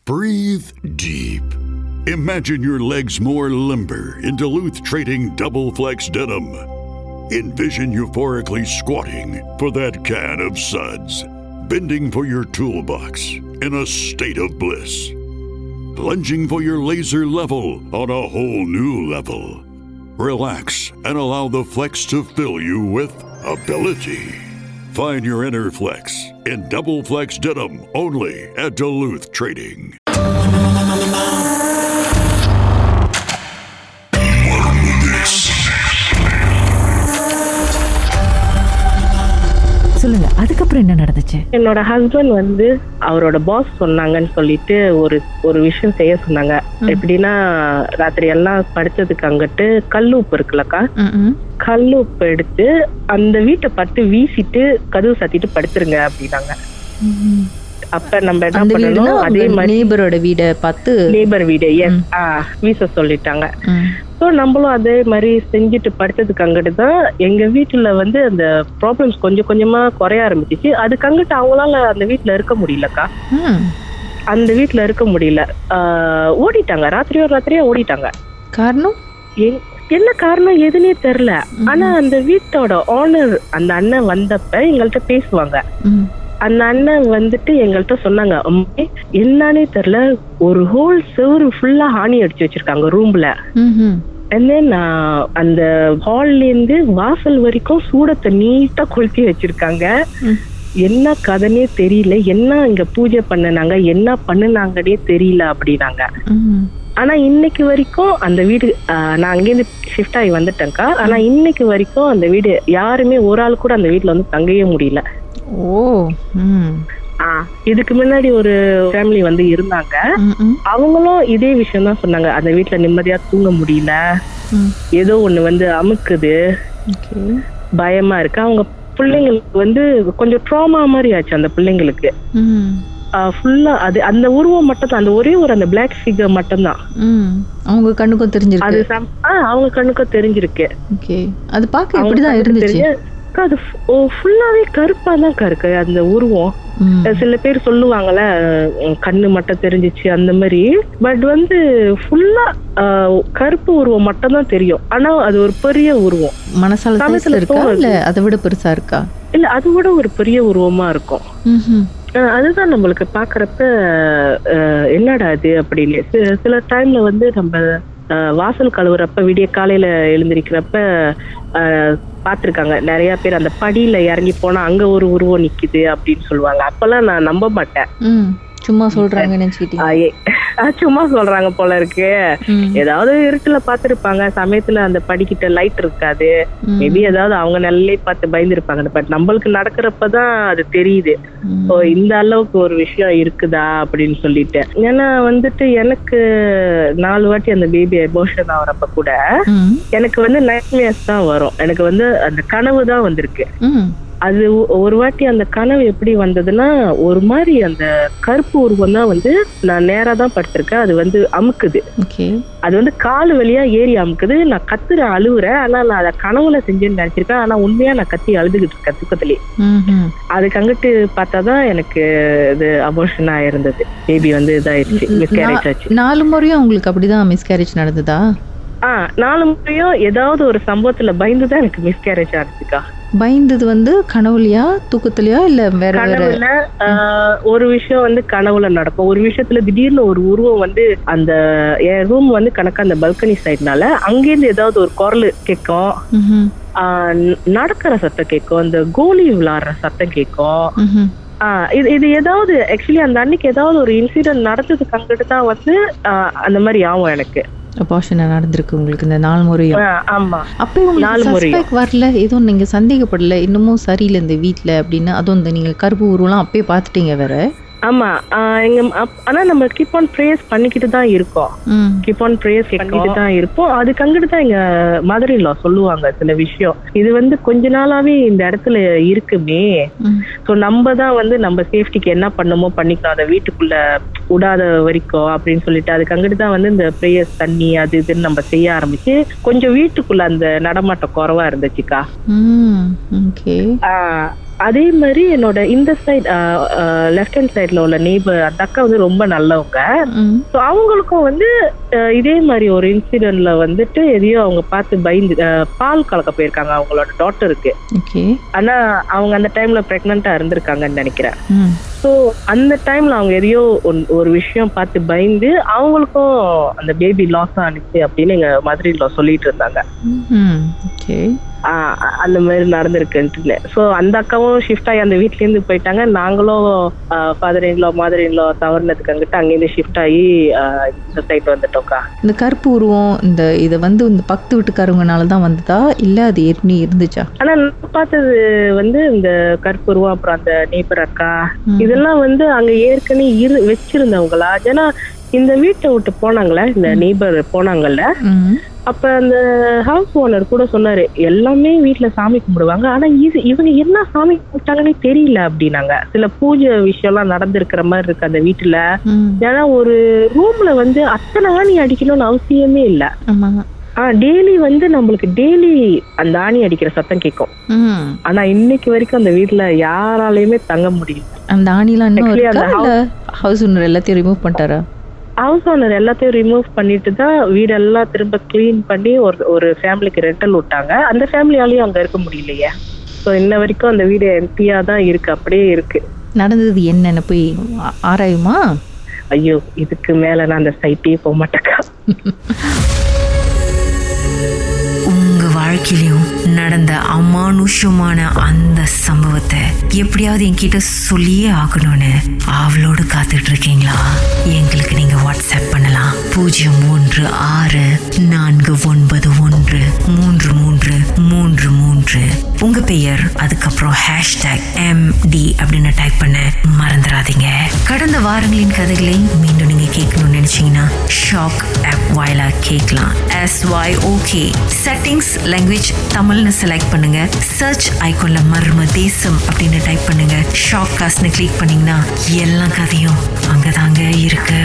Breathe deep. Imagine your legs more limber in Duluth Trading Double Flex Denim. Envision euphorically squatting for that can of suds, bending for your toolbox in a state of bliss, lunging for your laser level on a whole new level. Relax and allow the flex to fill you with ability. Find your inner flex in Double Flex Denim only at Duluth Trading. சொல்லுங்க, அதுக்கப்புறம் என்ன நடந்துச்சு? என்னோட husband வந்து அவரோட pass சொன்னாங்கன்னு சொல்லிட்டு ஒரு விஷயம் செய்ய சொன்னாங்க. எப்படின்னா, ராத்திரி எல்லாம் படுத்ததுக்கு அங்கிட்டு கல்லுப்பு இருக்குல்லக்கா, கல்லுப்பு எடுத்து அந்த வீட்டை பட்டு வீசிட்டு கதவு சாத்திட்டு படுத்துருங்க அப்படின்னாங்க. அப்ப நம்ம என்ன பண்ணணும், அதே மாதிரி நேபரோட வீட பார்த்து நேபர் வீடு வீச சொல்லிட்டாங்க. ஸோ நம்மளும் அதே மாதிரி செஞ்சுட்டு படுத்ததுக்கு அங்கிட்டு தான் எங்க வீட்டுல வந்து அந்த ப்ராப்ளம்ஸ் கொஞ்சம் கொஞ்சமா குறைய ஆரம்பிச்சிச்சு. அதுக்கு அங்கிட்டு அவங்களால அந்த வீட்டுல இருக்க முடியலக்கா, அந்த வீட்டுல இருக்க முடியல, ஓடிட்டாங்க. ராத்திரியா ஓடிட்டாங்க. காரணம் என்ன காரணம் எதுனே தெரியல. ஆனா அந்த வீட்டோட ஓனர் அந்த அண்ணன் வந்தப்ப எங்கள்கிட்ட பேசுவாங்க. அந்த அண்ணன் வந்துட்டு எங்கள்கிட்ட சொன்னாங்க, என்னன்னே தெரியல, ஒரு ஹோல் செவரு ஃபுல்லா ஆணி அடிச்சு வச்சிருக்காங்க ரூம்ல. அந்த ஹால்ல இருந்து வாசல் வரைக்கும் சூடத்தை நீட்டா கொளுத்தி வச்சிருக்காங்க. என்ன கதைனே தெரியல, என்ன இங்க பூஜை பண்ணனாங்க, என்ன பண்ணுனாங்கன்னே தெரியல அப்படின்னாங்க. ஆனா இன்னைக்கு வரைக்கும் அந்த வீடு, நான் அங்கேருந்து ஷிஃப்ட் ஆகி வந்துட்டேன்க்கா. ஆனா இன்னைக்கு வரைக்கும் அந்த வீடு யாருமே ஒரு ஆள் கூட அந்த வீட்டுல வந்து தங்கவே முடியல. இதுக்கு முன்னாடி ஒரு ஃபேமிலி வந்து இருந்தாங்க. அவங்களும் இதே விஷயம் தான் சொன்னாங்க. அந்த வீட்டுல நிம்மதியா தூங்க முடியல, ஏதோ ஒண்ணு வந்து அமுக்குது, பயமா இருக்கு. அவங்க பிள்ளைங்களுக்கு வந்து கொஞ்சம் ட்ராமா மாதிரி ஆச்சு. அந்த பிள்ளைங்களுக்கு ஃபுல்லா அது அந்த உருவம் மட்டும் தான், அந்த ஒரே ஒரு அந்த பிளாக் ஃபிகர் மட்டும் தான் அவங்க கண்ணுக்கும் தெரிஞ்சிருக்கு. அது அவங்க கண்ணுக்கும் தெரிஞ்சிருக்கு. அது பார்க்க எப்படிதான் இருந்துச்சு? அது ஃபுல்லாவே கருப்பா தான் இருக்கு அந்த உருவம். சில பேர் சொல்லுவாங்கல்ல, கண்ணு மட்டும் தெரிஞ்சிச்சு அந்த மாதிரி. பட் வந்து ஃபுல்லா கருப்பு உருவம் மட்டும் தான் தெரியும். ஆனா அது ஒரு பெரிய உருவம். மனசால இருக்கா இல்ல அதை விட பெருசா இருக்கா? இல்ல, அதை விட ஒரு பெரிய உருவமா இருக்கும். அதுதான் நம்மளுக்கு பாக்குறப்ப என்னடா அது அப்படின்னு. சில டைம்ல வந்து நம்ம வாசல் கழுவுறப்ப விடிய காலையில எழுந்திருக்கிறப்ப பாத்துருக்காங்க நிறைய பேர், அந்த படியில இறங்கி போனா அங்க ஒரு உருவம் நிக்குது அப்படின்னு சொல்லுவாங்க. அப்பெல்லாம் நான் நம்ப மாட்டேன். சும்மா சொல்றாங்க சும்மா சொல்றாங்க போல இருக்கு. ஏதாவது இருட்டுல பாத்துருப்பாங்க, சமயத்துல அந்த படிக்கிட்ட லைட் இருக்காது, மேபி ஏதாவது அவங்க நல்லே பார்த்து பயந்துருப்பாங்க. பட் நம்மளுக்கு நடக்கிறப்பதான் அது தெரியுது, இந்த அளவுக்கு ஒரு விஷயம் இருக்குதா அப்படின்னு சொல்லிட்டு. ஏன்னா வந்துட்டு எனக்கு 4 வாட்டி அந்த பேபி அபார்ஷன் ஆகிறப்ப கூட எனக்கு வந்து நைட்மேர்ஸ் தான் வரும். எனக்கு வந்து அந்த கனவு தான் வந்திருக்கு. அது ஒரு வாட்டி அந்த கனவு எப்படி வந்ததுன்னா, ஒரு மாதிரி அந்த கருப்பு உருவம் தான் வந்து, நான் நேரா தான் படுத்திருக்கேன், அது வந்து அமுக்குது. அது வந்து காலு வழியா ஏறி அமுக்குது. நான் கத்துறேன், அழுவுறேன். ஆனா நான் அதை கனவுல செஞ்சேன்னு நினைச்சிருக்கேன். ஆனா உண்மையா நான் கத்தி அழுதுகிட்டு இருக்கேன் தூக்கத்திலே. அதுக்கு அங்கிட்டு பார்த்தாதான் எனக்கு இது அபார்ஷனா இருந்தது. பேபி வந்து இதாயிருச்சு, மிஸ்கேரேஜ் ஆச்சு. 4 முறையும் உங்களுக்கு அப்படிதான் மிஸ்கேரேஜ் நடந்ததா? 4 முறையும் ஏதாவது ஒரு சம்பவத்துல பயந்துதான் எனக்கு மிஸ்கேரேஜ் ஆச்சுக்கா. பயந்தது வந்து கனவுலையா தூக்கத்திலயா இல்ல வேற கனவுல? ஒரு விஷயம் வந்து கனவுல நடக்கும். ஒரு விஷயத்துல திடீர்னு ஒரு உருவம் வந்து அந்த என் ரூம் வந்து கணக்கா அந்த பல்கனி சைட்னால அங்கேருந்து ஏதாவது ஒரு குரல் கேட்கும், நடக்கிற சத்தம் கேட்கும், இந்த கோலி விளையாடுற சத்தம் கேட்கும். இது ஏதாவது ஆக்சுவலி அந்த அன்னைக்கு ஏதாவது ஒரு இன்சிடென்ட் நடந்ததுக்கு அங்கிட்டு தான் வந்து அந்த மாதிரி ஆகும் எனக்கு. அபார்ஷன் நடந்திருக்கு உங்களுக்கு இந்த 4 முறையும்? ஆமா. அப்போ உங்களுக்கு சஸ்பெக்ட் வரல, எதுவும் நீங்க சந்தேகப்படல இன்னமும் சரியில்லை இந்த வீட்டுல அப்படின்னு? அதுவும் இந்த நீங்க கருப்பு உருவெல்லாம் அப்பயே பாத்துட்டீங்க வேற? ஆமா. ஆனா நம்ம கீப் ஆன் ப்ரேயர்ஸ் பண்ணிக்கிட்டு தான் இருக்கோம். கீப் ஆன் ப்ரேயர்ஸ் பண்ணிக்கிட்டு தான் இருப்போம். அதுக்கு அங்கிட்டு தான் எங்க மதர் இன் லா சொல்லுவாங்க சில விஷயம். இது வந்து கொஞ்ச நாளாவே இந்த இடத்துல இருக்குமே, ஸோ நம்ம தான் வந்து நம்ம சேஃப்டிக்கு என்ன பண்ணுமோ பண்ணிக்கலாம், அதை வீட்டுக்குள்ள விடாத வரைக்கும் அப்படின்னு சொல்லிட்டு. அதுக்கு அங்கிட்டு தான் வந்து இந்த ப்ரேயர்ஸ் தண்ணி அது இதுன்னு நம்ம செய்ய ஆரம்பிச்சு கொஞ்சம் வீட்டுக்குள்ள அந்த நடமாட்டம் குறைவா இருந்துச்சுக்கா. அதே மாதிரி என்னோட இந்த சைட் லெஃப்ட் ஹேண்ட் சைட்ல உள்ள நெய்பர் அந்த அக்கா வந்து ரொம்ப நல்லவங்க. ஸோ அவங்களுக்கும் வந்து இதே மாதிரி ஒரு இன்சிடென்ட்ல வந்துட்டு எதையோ அவங்க பார்த்து பயந்து பால் கலக்க போயிருக்காங்க அவங்களோட டாட்டருக்கு. ஆனா அவங்க அந்த டைம்ல பிரெக்னண்டா இருந்திருக்காங்கன்னு நினைக்கிறேன். ஸோ அந்த டைம்ல அவங்க எதையோ ஒரு விஷயம் பார்த்து பயந்து அவங்களுக்கும் அந்த பேபி லாஸ் ஆனிச்சு அப்படின்னு எங்க மதுரையில சொல்லிட்டு இருந்தாங்க. அந்த மாதிரி நடந்திருக்குன்ட்டு. ஸோ அந்த அக்காவும் ஷிஃப்ட் ஆகி அந்த வீட்ல இருந்து போயிட்டாங்க. நாங்களும் ஃபாதர் இன்லா மதர் இன்லா தவறுனதுக்கு அங்கிட்டு அங்கேருந்து ஷிஃப்ட் ஆகி இந்த சைட் வந்துட்டோம்க்கா. இந்த கருப்பு உருவம் இதை வந்து இந்த பக்கத்து வீட்டுக்காரங்கனாலதான் வந்ததா இல்ல அது ஏற்கனவே இருந்துச்சா? ஆனா நான் பார்த்தது வந்து இந்த கருப்பு உருவம் அப்புறம் அந்த நெய்பர் அக்கா இதெல்லாம் வந்து அங்க ஏற்கனவே வச்சிருந்தவங்களா. ஏன்னா இந்த வீட்டை விட்டு போனாங்களே, இந்த நெய்பர் போனாங்கல்ல, அப்ப அந்த ஹவுஸ் ஓனர் கூட சொன்னாரு எல்லாமே வீட்டுல சாமி கும்பிடுவாங்க, ஆனா இவங்க என்ன சாமி கும்பிட்டாங்கன்னே தெரியல அப்படின்னாங்க. சில பூஜை விஷயம் எல்லாம் நடந்திருக்கிற மாதிரி இருக்கு அந்த வீட்டுல. ஏன்னா ஒரு ரூம்ல வந்து அத்தனை ஆணி அடிக்கணும்னு அவசியமே இல்ல. டெய்லி வந்து நம்மளுக்கு டெய்லி அந்த ஆணி அடிக்கிற சத்தம் கேட்கும். ஆனா இன்னைக்கு வரைக்கும் அந்த வீட்டுல யாராலையுமே தங்க முடியும். அந்த ஆணிலாம் ஹவுஸ் ஓனர் எல்லாத்தையும் ரிமூவ் பண்ணிட்டாரா? ஹவுஸ் ஓனர் எல்லாத்தையும் ரிமூவ் பண்ணிட்டு தான் வீடெல்லாம் திரும்ப கிளீன் பண்ணி ஒரு ஃபேமிலிக்கு ரெண்டல் விட்டாங்க. அந்த ஃபேமிலியாலையும் அங்க இருக்க முடியலையே. ஸோ இன்ன வரைக்கும் அந்த வீடு எம்டியா தான் இருக்கு, அப்படியே இருக்கு. நடந்தது என்னன்னு போய் ஆராயுமா? ஐயோ, இதுக்கு மேல நான் அந்த சைட்டே போக மாட்டேக்கா. உங்க வாழ்க்கையிலும் நடந்த அமானுஷமான அந்த சம்பவத்தை எப்படியாவது என்கிட்ட சொல்லியே ஆகணும்னு அவளோடு காத்துட்டு இருக்கீங்களா? எங்களுக்கு நீங்க வாட்ஸ்அப் பண்ணலாம் 0394913333. உங்க பெயர் அதுக்கப்புறம் #MD அப்படின்னு டைப் பண்ண மறந்துடாதீங்க. கடந்த வாரங்களின் கதைகளை மீண்டும் நீங்க கேட்கணும்னு நினைச்சீங்கன்னா ஷாக் ஆப் வாயிலா கேட்கலாம். SYOK செட்டிங்ஸ் லாங்குவேஜ் தமிழ்னு செலக்ட் பண்ணுங்க. சர்ச் ஐகான்ல மர்ம தேசம் அப்படின்னு டைப் பண்ணுங்க. ஷாக் காஸ்ட்னு கிளிக் பண்ணீங்கன்னா எல்லா கதையும் அங்கதாங்க இருக்கு.